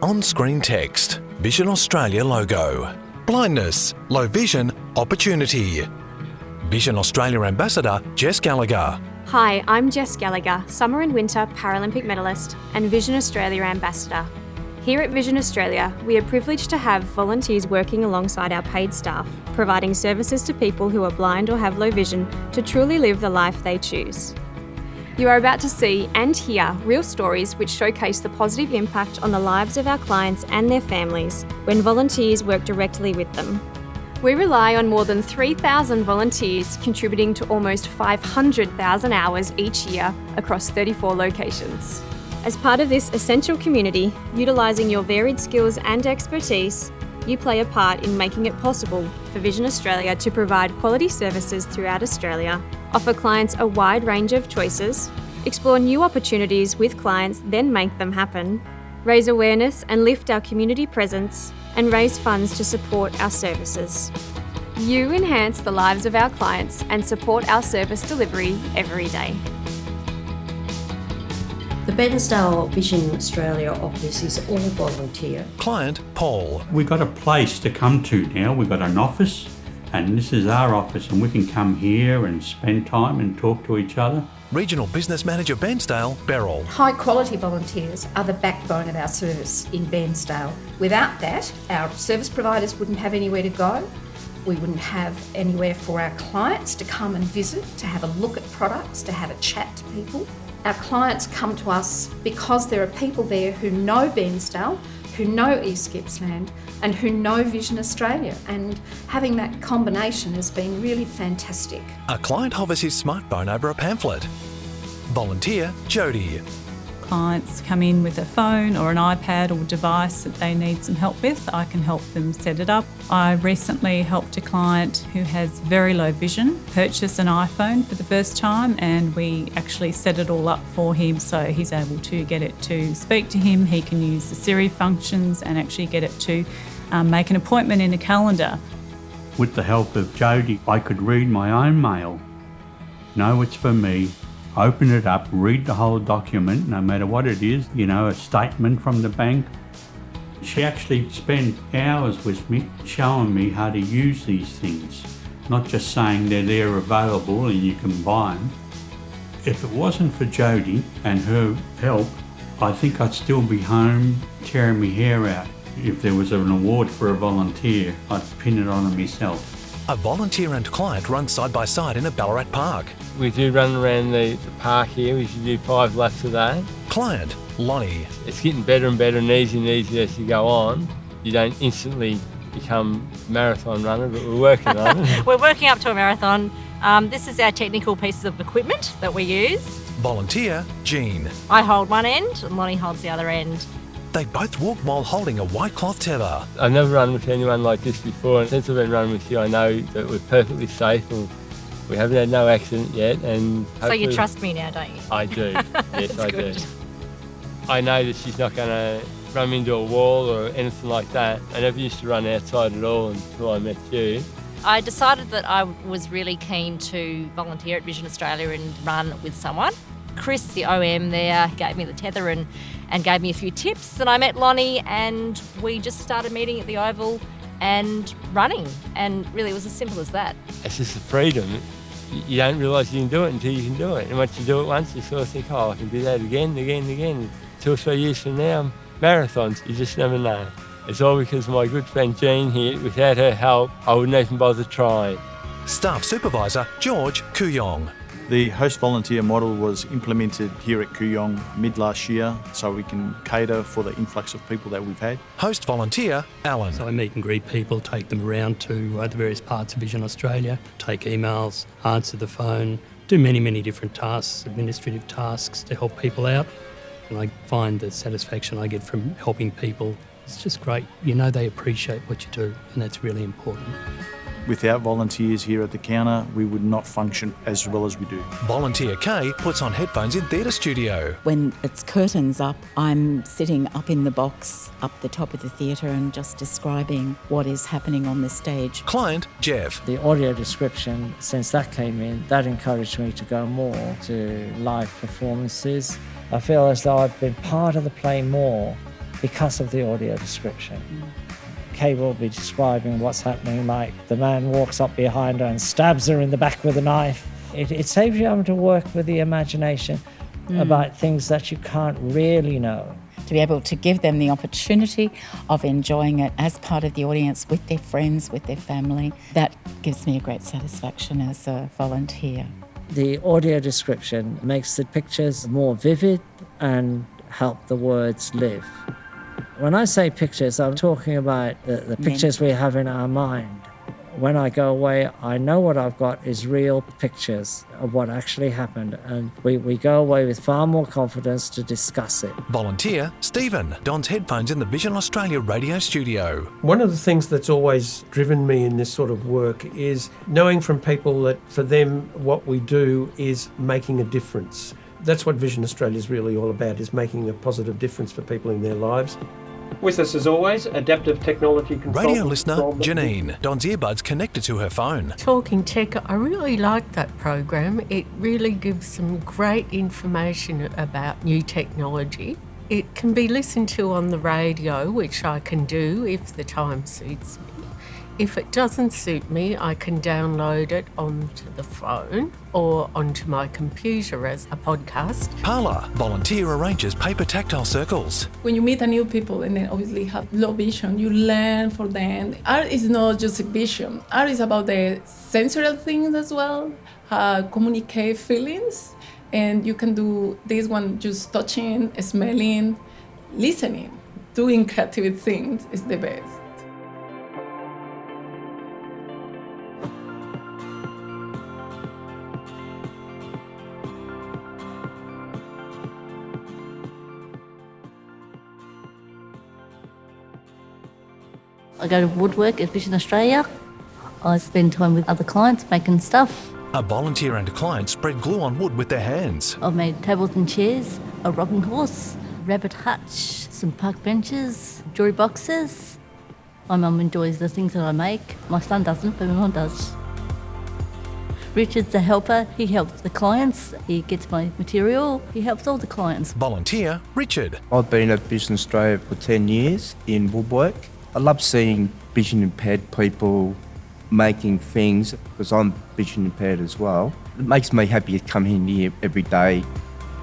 On-screen text, Vision Australia logo. Blindness, low vision, opportunity. Vision Australia Ambassador, Jess Gallagher. Hi, I'm Jess Gallagher, Summer and Winter Paralympic medalist and Vision Australia Ambassador. Here at Vision Australia, we are privileged to have volunteers working alongside our paid staff, providing services to people who are blind or have low vision to truly live the life they choose. You are about to see and hear real stories which showcase the positive impact on the lives of our clients and their families when volunteers work directly with them. We rely on more than 3,000 volunteers contributing to almost 500,000 hours each year across 34 locations. As part of this essential community, utilising your varied skills and expertise, you play a part in making it possible for Vision Australia to provide quality services throughout Australia, offer clients a wide range of choices, explore new opportunities with clients, then make them happen, raise awareness and lift our community presence, and raise funds to support our services. You enhance the lives of our clients and support our service delivery every day. The Bairnsdale Vision Australia office is all volunteer. Client, Paul. We've got a place to come to now. We've got an office, and this is our office, and we can come here and spend time and talk to each other. Regional Business Manager, Bairnsdale, Beryl. High quality volunteers are the backbone of our service in Bairnsdale. Without that, our service providers wouldn't have anywhere to go. We wouldn't have anywhere for our clients to come and visit, to have a look at products, to have a chat to people. Our clients come to us because there are people there who know Bairnsdale, who know East Gippsland, and who know Vision Australia. And having that combination has been really fantastic. A client hovers his smartphone over a pamphlet. Volunteer, Jody. Clients come in with a phone or an iPad or device that they need some help with. I can help them set it up. I recently helped a client who has very low vision purchase an iPhone for the first time, and we actually set it all up for him so he's able to get it to speak to him. He can use the Siri functions and actually get it to make an appointment in a calendar. With the help of Jody, I could read my own mail, know it's for me, open it up, read the whole document, no matter what it is, a statement from the bank. She actually spent hours with me showing me how to use these things, not just saying they're there available and you can buy them. If it wasn't for Jody and her help, I think I'd still be home tearing my hair out. If there was an award for a volunteer, I'd pin it on myself. A volunteer and client run side by side in a Ballarat park. We do run around the park here. We should do 5 laps a day. Client, Lonnie. It's getting better and better and easier as you go on. You don't instantly become a marathon runner, but we're working on it. We're working up to a marathon. This is our technical pieces of equipment that we use. Volunteer, Jean. I hold one end and Lonnie holds the other end. They both walk while holding a white cloth tether. I've never run with anyone like this before, and since I've been running with you, I know that we're perfectly safe and we haven't had no accident yet. And so you trust me now, don't you? I do. Yes, I good. do. I know that she's not going to run into a wall or anything like that. I never used to run outside at all until I met you. I decided that I was really keen to volunteer at Vision Australia and run with someone. Chris, the OM there, gave me the tether and gave me a few tips. And I met Lonnie and we just started meeting at the Oval and running. And really it was as simple as that. It's just the freedom. You don't realise you can do it until you can do it. And once you do it once, you sort of think, I can do that again. 2 or 3 years from now, marathons, you just never know. It's all because of my good friend Jean here. Without her help, I wouldn't even bother trying. Staff Supervisor, George Kooyong. The host volunteer model was implemented here at Kooyong mid last year so we can cater for the influx of people that we've had. Host volunteer, Alan. So I meet and greet people, take them around to the various parts of Vision Australia, take emails, answer the phone, do many different tasks, administrative tasks to help people out. And I find the satisfaction I get from helping people, it's just great. They appreciate what you do, and that's really important. Without volunteers here at the counter, we would not function as well as we do. Volunteer Kay puts on headphones in theatre studio. When it's curtains up, I'm sitting up in the box, up the top of the theatre and just describing what is happening on the stage. Client, Jeff. The audio description, since that came in, that encouraged me to go more to live performances. I feel as though I've been part of the play more because of the audio description. Kay will be describing what's happening, like the man walks up behind her and stabs her in the back with a knife. It saves you having to work with the imagination about things that you can't really know. To be able to give them the opportunity of enjoying it as part of the audience with their friends, with their family, that gives me a great satisfaction as a volunteer. The audio description makes the pictures more vivid and help the words live. When I say pictures, I'm talking about the pictures we have in our mind. When I go away, I know what I've got is real pictures of what actually happened, and we go away with far more confidence to discuss it. Volunteer Stephen dons headphones in the Vision Australia radio studio. One of the things that's always driven me in this sort of work is knowing from people that for them what we do is making a difference. That's what Vision Australia is really all about, is making a positive difference for people in their lives. With us as always, adaptive technology consultant. Radio listener Janine dons earbuds connected to her phone. Talking Tech, I really like that program. It really gives some great information about new technology. It can be listened to on the radio, which I can do if the time suits me. If it doesn't suit me, I can download it onto the phone or onto my computer as a podcast. Parla volunteer arranges paper tactile circles. When you meet a new people and then obviously have low vision, you learn for them. Art is not just vision. Art is about the sensory things as well, communicate feelings. And you can do this one just touching, smelling, listening. Doing creative things is the best. I go to woodwork at Vision Australia. I spend time with other clients making stuff. A volunteer and a client spread glue on wood with their hands. I've made tables and chairs, a rocking horse, rabbit hutch, some park benches, jewellery boxes. My mum enjoys the things that I make. My son doesn't, but my mum does. Richard's a helper. He helps the clients. He gets my material. He helps all the clients. Volunteer Richard. I've been at Vision Australia for 10 years in woodwork. I love seeing vision impaired people making things because I'm vision impaired as well. It makes me happy to come in here every day.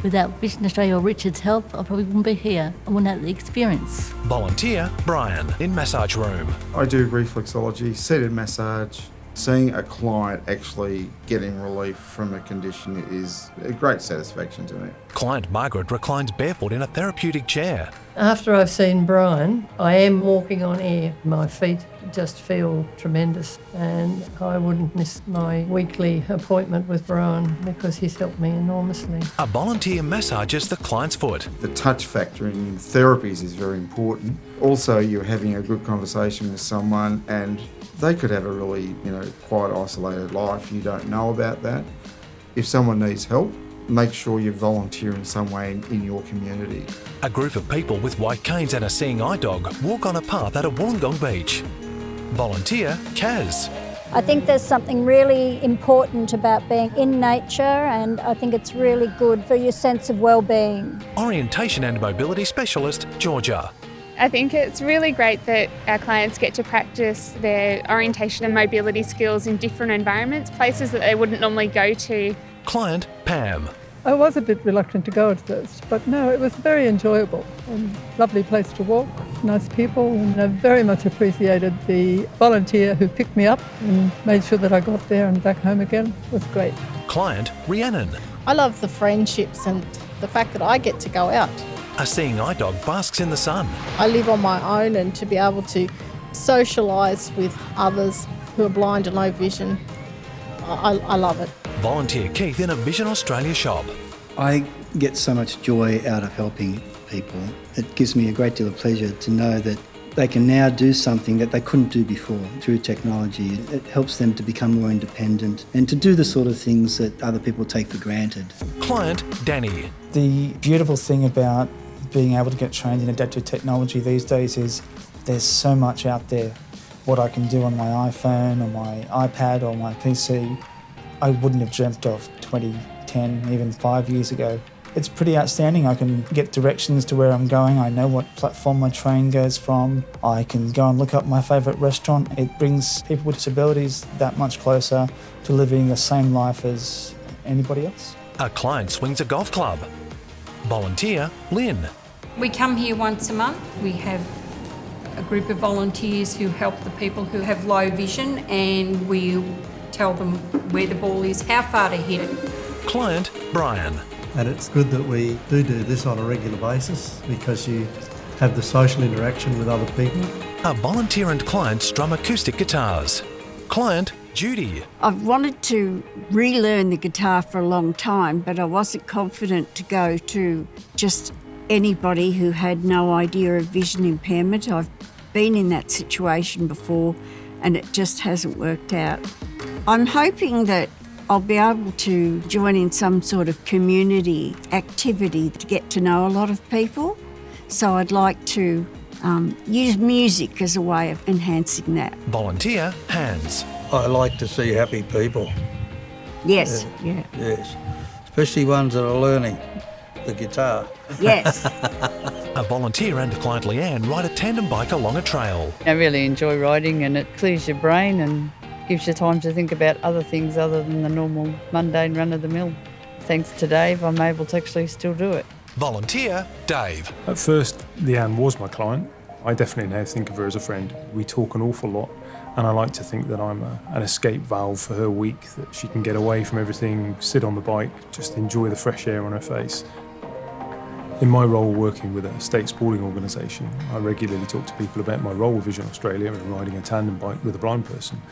Without Vision Australia or Richard's help, I probably wouldn't be here. I wouldn't have the experience. Volunteer Brian in massage room. I do reflexology, seated massage. Seeing a client actually getting relief from a condition is a great satisfaction to me. Client Margaret reclines barefoot in a therapeutic chair. After I've seen Brian, I am walking on air. My feet just feel tremendous, and I wouldn't miss my weekly appointment with Brian because he's helped me enormously. A volunteer massages the client's foot. The touch factor in therapies is very important. Also, you're having a good conversation with someone and they could have a really, quite isolated life. You don't know about that. If someone needs help, make sure you volunteer in some way in your community. A group of people with white canes and a seeing eye dog walk on a path at a Wollongong beach. Volunteer Kaz. I think there's something really important about being in nature, and I think it's really good for your sense of well-being. Orientation and mobility specialist Georgia. I think it's really great that our clients get to practice their orientation and mobility skills in different environments, places that they wouldn't normally go to. Client Pam. I was a bit reluctant to go at first, but no, it was very enjoyable and lovely place to walk, nice people, and I very much appreciated the volunteer who picked me up and made sure that I got there and back home again. It was great. Client Rhiannon. I love the friendships and the fact that I get to go out. A seeing eye dog basks in the sun. I live on my own, and to be able to socialise with others who are blind and low vision, I love it. Volunteer Keith in a Vision Australia shop. I get so much joy out of helping people. It gives me a great deal of pleasure to know that they can now do something that they couldn't do before through technology. It helps them to become more independent and to do the sort of things that other people take for granted. Client Danny. The beautiful thing about being able to get trained in adaptive technology these days is there's so much out there. What I can do on my iPhone or my iPad or my PC, I wouldn't have dreamt of 20, 10, even 5 years ago. It's pretty outstanding. I can get directions to where I'm going. I know what platform my train goes from. I can go and look up my favourite restaurant. It brings people with disabilities that much closer to living the same life as anybody else. A client swings a golf club. Volunteer Lynn. We come here once a month. We have a group of volunteers who help the people who have low vision, and we tell them where the ball is, how far to hit it. Client Brian. And it's good that we do this on a regular basis because you have the social interaction with other people. A volunteer and client strum acoustic guitars. Client Judy. I've wanted to relearn the guitar for a long time, but I wasn't confident to go to just anybody who had no idea of vision impairment. I've been in that situation before and it just hasn't worked out. I'm hoping that I'll be able to join in some sort of community activity to get to know a lot of people. So I'd like to use music as a way of enhancing that. Volunteer Hans. I like to see happy people. Yes, yeah. Yes, especially ones that are learning the guitar. Yes. A volunteer and client Leanne ride a tandem bike along a trail. I really enjoy riding, and it clears your brain and gives you time to think about other things other than the normal mundane run-of-the-mill. Thanks to Dave, I'm able to actually still do it. Volunteer Dave. At first, Leanne was my client. I definitely now think of her as a friend. We talk an awful lot, and I like to think that I'm an escape valve for her week, that she can get away from everything, sit on the bike, just enjoy the fresh air on her face. In my role working with a state sporting organisation, I regularly talk to people about my role with Vision Australia and riding a tandem bike with a blind person.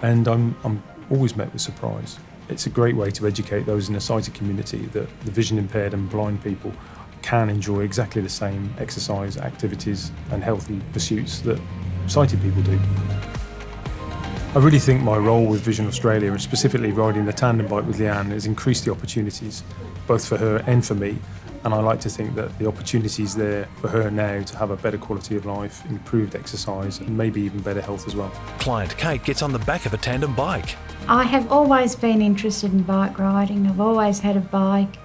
And I'm always met with surprise. It's a great way to educate those in the sighted community that the vision impaired and blind people can enjoy exactly the same exercise, activities and healthy pursuits that sighted people do. I really think my role with Vision Australia, and specifically riding the tandem bike with Leanne, has increased the opportunities, both for her and for me. And I like to think that the opportunities there for her now to have a better quality of life, improved exercise, and maybe even better health as well. Client Kate gets on the back of a tandem bike. I have always been interested in bike riding. I've always had a bike.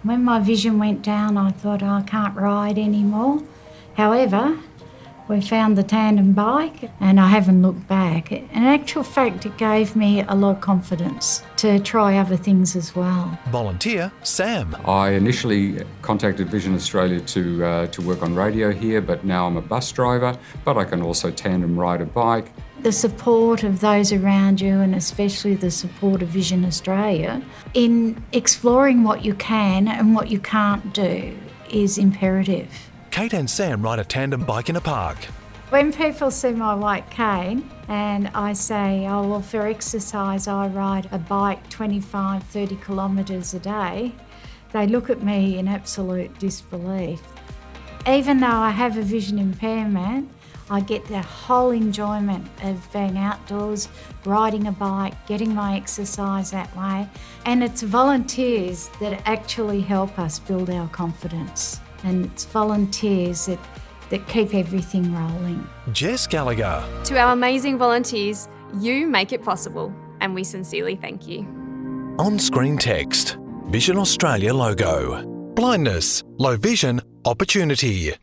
When my vision went down, I thought, I can't ride anymore. However, we found the tandem bike and I haven't looked back. In actual fact, it gave me a lot of confidence to try other things as well. Volunteer Sam. I initially contacted Vision Australia to work on radio here, but now I'm a bus driver, but I can also tandem ride a bike. The support of those around you, and especially the support of Vision Australia in exploring what you can and what you can't do is imperative. Kate and Sam ride a tandem bike in a park. When people see my white cane and I say, oh, well, for exercise, I ride a bike 25, 30 kilometres a day, they look at me in absolute disbelief. Even though I have a vision impairment, I get the whole enjoyment of being outdoors, riding a bike, getting my exercise that way. And it's volunteers that actually help us build our confidence. And it's volunteers that keep everything rolling. Jess Gallagher. To our amazing volunteers, you make it possible, and we sincerely thank you. On-screen text. Vision Australia logo. Blindness, low vision, opportunity.